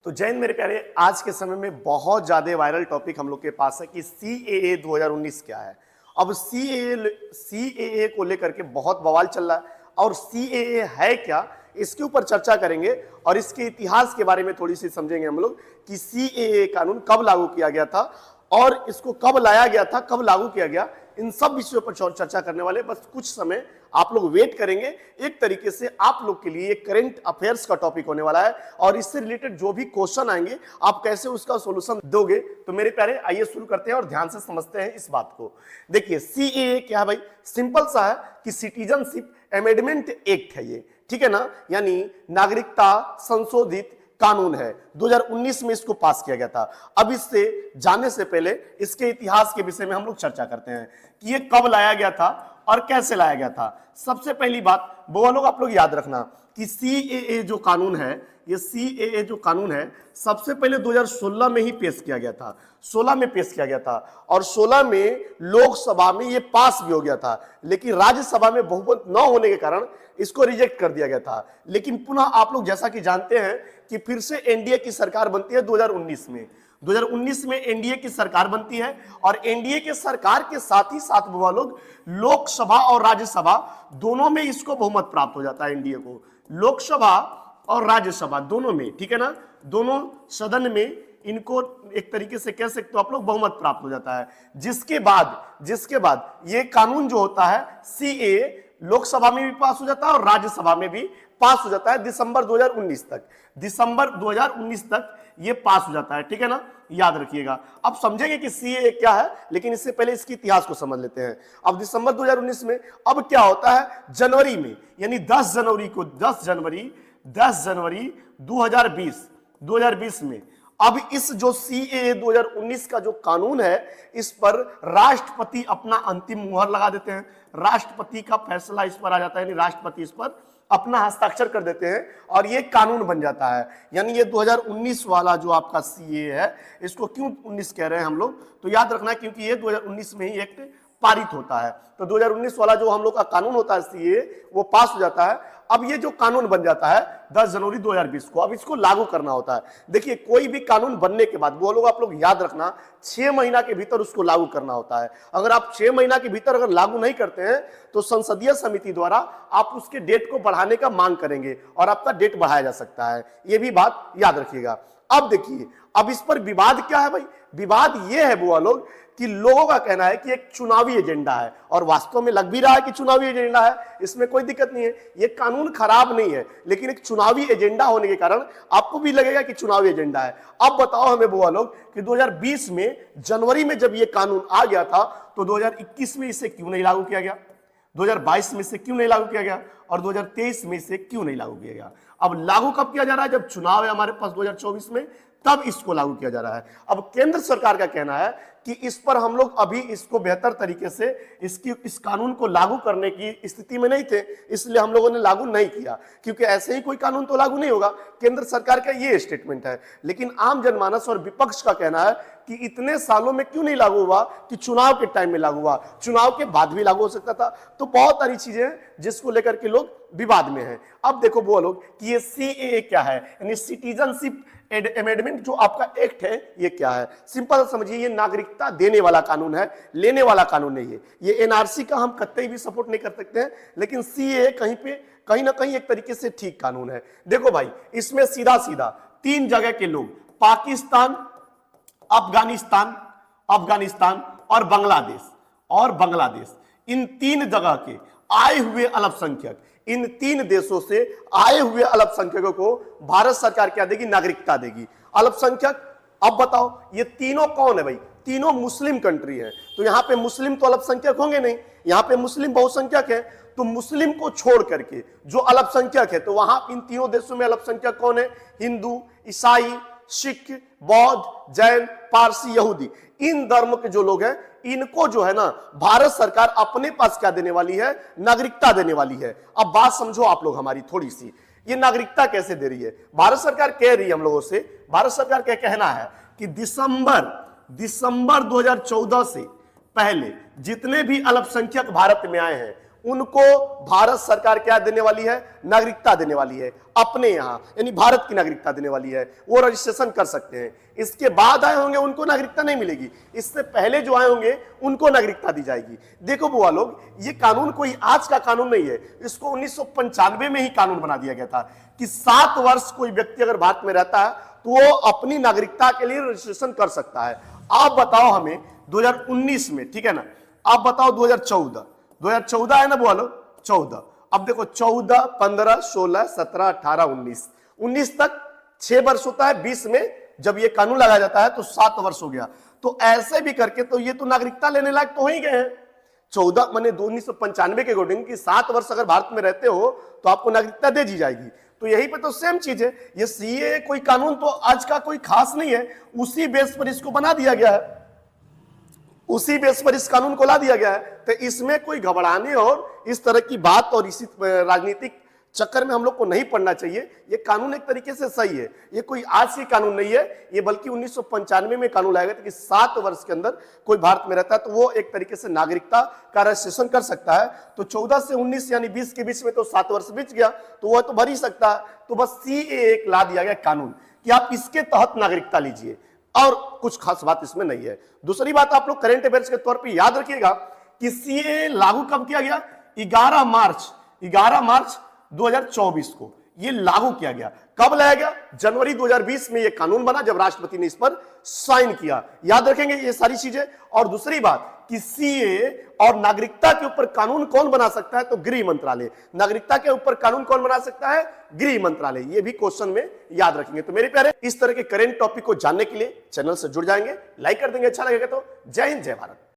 तो जैन मेरे प्यारे, आज के समय में बहुत ज्यादा वायरल टॉपिक हम लोग के पास है कि सीएए 2019 क्या है। अब सीएए को लेकर के बहुत बवाल चल रहा है और सीएए है क्या, इसके ऊपर चर्चा करेंगे और इसके इतिहास के बारे में थोड़ी सी समझेंगे हम लोग कि सीएए कानून कब लागू किया गया था और इसको कब लाया गया था, कब लागू किया गया। इन सब विषयों पर चर्चा करने वाले, बस कुछ समय आप लोग वेट करेंगे। एक तरीके से आप लोग के लिए ये करंट अफेयर्स का टॉपिक होने वाला है और इससे रिलेटेड जो भी क्वेश्चन आएंगे आप कैसे उसका सॉल्यूशन दोगे। तो मेरे प्यारे, आइए शुरू करते हैं और ध्यान से समझते हैं इस बात को। देखिए सीएए क्या है भाई, सिंपल सा है कि सिटीजनशिप अमेंडमेंट एक्ट है ये, ठीक है ना, यानी नागरिकता संशोधित कानून है। 2019 में इसको पास किया गया था। अब इससे जाने से पहले इसके इतिहास के विषय में हम लोग चर्चा करते हैं कि ये कब लाया गया था और कैसे लाया गया था। सबसे पहली बात वो लोग आप लोग याद रखना कि सीएए जो कानून है, ये सीएए जो कानून है सबसे पहले 2016 में ही पेश किया गया था। 16 में पेश किया गया था और 16 में लोकसभा में ये पास भी हो गया था, लेकिन राज्यसभा में बहुमत न होने के कारण इसको रिजेक्ट कर दिया गया था। लेकिन पुनः आप लोग जैसा कि जानते हैं कि फिर से एनडीए की सरकार बनती है 2019 में। 2019 में एनडीए की सरकार बनती है और एनडीए के सरकार के साथ ही साथ वो लोग लोकसभा और राज्यसभा दोनों में इसको बहुमत प्राप्त हो जाता है। एनडीए को लोकसभा और राज्यसभा दोनों में, ठीक है ना, दोनों सदन में इनको एक तरीके से कह सकते हो आप लोग बहुमत प्राप्त हो जाता है। जिसके बाद ये कानून जो होता है सीएए लोकसभा में भी पास हो जाता है और राज्यसभा में भी पास हो जाता है। दिसंबर 2019 तक ये पास हो जाता है, ठीक है ना, याद रखिएगा। अब समझेंगे कि सीएए क्या है, लेकिन इससे पहले इसके इतिहास को समझ लेते हैं। अब दिसंबर 2019 में अब क्या होता है, जनवरी में, यानी 10 जनवरी 2020 में अब इस जो सीएए 2019 का जो कानून है, इस पर राष्ट्रपति अपना अंतिम मुहर लगा देते हैं। राष्ट्रपति का फैसला इस पर आ जाता है, यानी राष्ट्रपति इस पर अपना हस्ताक्षर कर देते हैं और ये कानून बन जाता है। यानी ये 2019 वाला जो आपका सीएए है, इसको क्यों 19 कह रहे हैं हम लोग, तो याद रखना क्योंकि ये 2019 में ही एक्ट पारित होता है। तो 2019 वाला जो हम लोग का कानून होता है सीएए, वो पास हो जाता है। अब ये जो कानून बन जाता है 10 जनवरी 2020 को, अब इसको लागू करना होता है। देखिए कोई भी कानून बनने के बाद वो लोग आप लोग याद रखना 6 महीना के भीतर उसको लागू करना होता है। अगर आप 6 महीना के भीतर अगर लागू नहीं करते हैं तो संसदीय समिति द्वारा आप उसके डेट को बढ़ाने का मांग करेंगे और आपका डेट बढ़ाया जा सकता है। ये भी बात याद रखिएगा। अब देखिए, अब इस पर विवाद क्या है भाई, विवाद ये है बुआ लोग कि लोगों का कहना है कि एक चुनावी एजेंडा है और वास्तव में लग भी रहा है कि चुनावी एजेंडा है, इसमें कोई दिक्कत नहीं है। ये कानून खराब नहीं है, लेकिन एक चुनावी एजेंडा होने के कारण आपको भी लगेगा कि चुनावी एजेंडा है। अब बताओ हमें बुआ लोग कि 2020 में जनवरी में जब ये कानून आ गया था तो 2021 में इसे क्यों नहीं लागू किया गया, 2022 में इसे क्यों नहीं लागू किया गया और 2023 में इसे क्यों नहीं लागू किया गया। अब लागू कब किया जा रहा है, जब चुनाव है हमारे पास 2024 में, तब इसको लागू किया जा रहा है। अब केंद्र सरकार का कहना है कि इस पर हम लोग अभी इसको बेहतर तरीके से इस कानून को लागू करने की स्थिति में नहीं थे, इसलिए हम लोगों ने लागू नहीं किया, क्योंकि ऐसे ही कोई कानून तो लागू नहीं होगा। केंद्र सरकार का ये स्टेटमेंट है। लेकिन आम जनमानस और विपक्ष का कहना है कि इतने सालों में क्यों नहीं लागू हुआ, कि चुनाव के टाइम में लागू हुआ, चुनाव के बाद भी लागू हो सकता था। तो बहुत सारी चीजें हैं जिसको लेकर के लोग विवाद में हैं। अब देखो वो लोग कि ये सीएए क्या है, यानी सिटीजनशिप अमेंडमेंट जो आपका एक्ट है, ये क्या है। सिंपल समझिए, ये नागरिकता देने वाला कानून है, लेने वाला कानून नहीं है। ये एनआरसी का हम कतई भी सपोर्ट नहीं कर सकते हैं, लेकिन सीएए कहीं ना कहीं एक तरीके से ठीक कानून है। देखो भाई, इसमें सीधा 3 जगह के लोग, पाकिस्तान, अफगानिस्तान और बांग्लादेश, इन 3 जगह के आए हुए अल्पसंख्यक, इन 3 देशों से आए हुए अल्पसंख्यकों को भारत सरकार क्या देगी, नागरिकता देगी। अल्पसंख्यक, अब बताओ ये तीनों कौन है भाई, तीनों मुस्लिम कंट्री है। तो यहाँ पे मुस्लिम तो अल्पसंख्यक होंगे नहीं, यहाँ पे मुस्लिम बहुसंख्यक है। तो मुस्लिम को छोड़ करके जो अल्पसंख्यक है, तो वहां इन तीनों देशों में अल्पसंख्यक कौन है, हिंदू, ईसाई, सिख, बौद्ध, जैन, पारसी, यहूदी, इन धर्म के जो लोग हैं, इनको जो है ना भारत सरकार अपने पास क्या देने वाली है, नागरिकता देने वाली है। अब बात समझो आप लोग हमारी थोड़ी सी, ये नागरिकता कैसे दे रही है। भारत सरकार कह रही है हम लोगों से, भारत सरकार का कहना है कि दिसंबर 2014 से पहले जितने भी अल्पसंख्यक भारत में आए हैं उनको भारत सरकार क्या देने वाली है, नागरिकता देने वाली है अपने यहां, यानी भारत की नागरिकता देने वाली है, वो रजिस्ट्रेशन कर सकते हैं। इसके बाद आए होंगे उनको नागरिकता नहीं मिलेगी, इससे पहले जो आए होंगे उनको नागरिकता दी जाएगी। देखो बुआ लोग, ये कानून कोई आज का कानून नहीं है, इसको 1995 में ही कानून बना दिया गया था कि 7 वर्ष कोई व्यक्ति अगर भारत में रहता है तो वो अपनी नागरिकता के लिए रजिस्ट्रेशन कर सकता है। आप बताओ हमें 2019 में, ठीक है ना, आप बताओ 2014 है ना बुआ लोग, 14, अब देखो 14, 15, 16, 17, 18, 19 तक 6 वर्ष होता है, 20 में जब ये कानून लगाया जाता है तो 7 वर्ष हो गया। तो ऐसे भी करके तो ये तो नागरिकता लेने लायक तो हो ही गए हैं। 14 माने 1995 के अकॉर्डिंग कि 7 वर्ष अगर भारत में रहते हो तो आपको नागरिकता दे दी जाएगी। तो यही पे तो सेम चीज है, ये सीए कोई कानून तो आज का कोई खास नहीं है, उसी बेस पर इसको बना दिया गया है, उसी बेस पर इस कानून को ला दिया गया है। तो इसमें कोई घबराने और इस तरह की बात और इसी राजनीतिक चक्कर में हम लोग को नहीं पड़ना चाहिए। ये कानून एक तरीके से सही है, ये कोई आज की कानून नहीं है, ये बल्कि 1995 में कानून लाया गया था कि 7 वर्ष के अंदर कोई भारत में रहता है तो वो एक तरीके से नागरिकता का रजिस्ट्रेशन कर सकता है। तो 14 से 19 यानी 20 के बीच में तो 7 वर्ष बीत गया, तो वह तो भर ही सकता है। तो बस सीए एक ला दिया गया कानून कि आप इसके तहत नागरिकता लीजिए, और कुछ खास बात इसमें नहीं है। दूसरी बात आप लोग करंट अफेयर्स के तौर पे याद रखिएगा कि सीए लागू कब किया गया, 11 मार्च 2024 को ये लागू किया गया। कब लाया गया, जनवरी 2020 में ये कानून बना जब राष्ट्रपति ने इस पर साइन किया। याद रखेंगे ये सारी चीजें। और दूसरी बात कि सीए और नागरिकता के ऊपर कानून कौन बना सकता है, तो गृह मंत्रालय। नागरिकता के ऊपर कानून कौन बना सकता है, गृह मंत्रालय। ये भी क्वेश्चन में याद रखेंगे। तो मेरे प्यारे, इस तरह के करंट टॉपिक को जानने के लिए चैनल से जुड़ जाएंगे, लाइक कर देंगे अच्छा लगेगा तो। जय हिंद, जय भारत।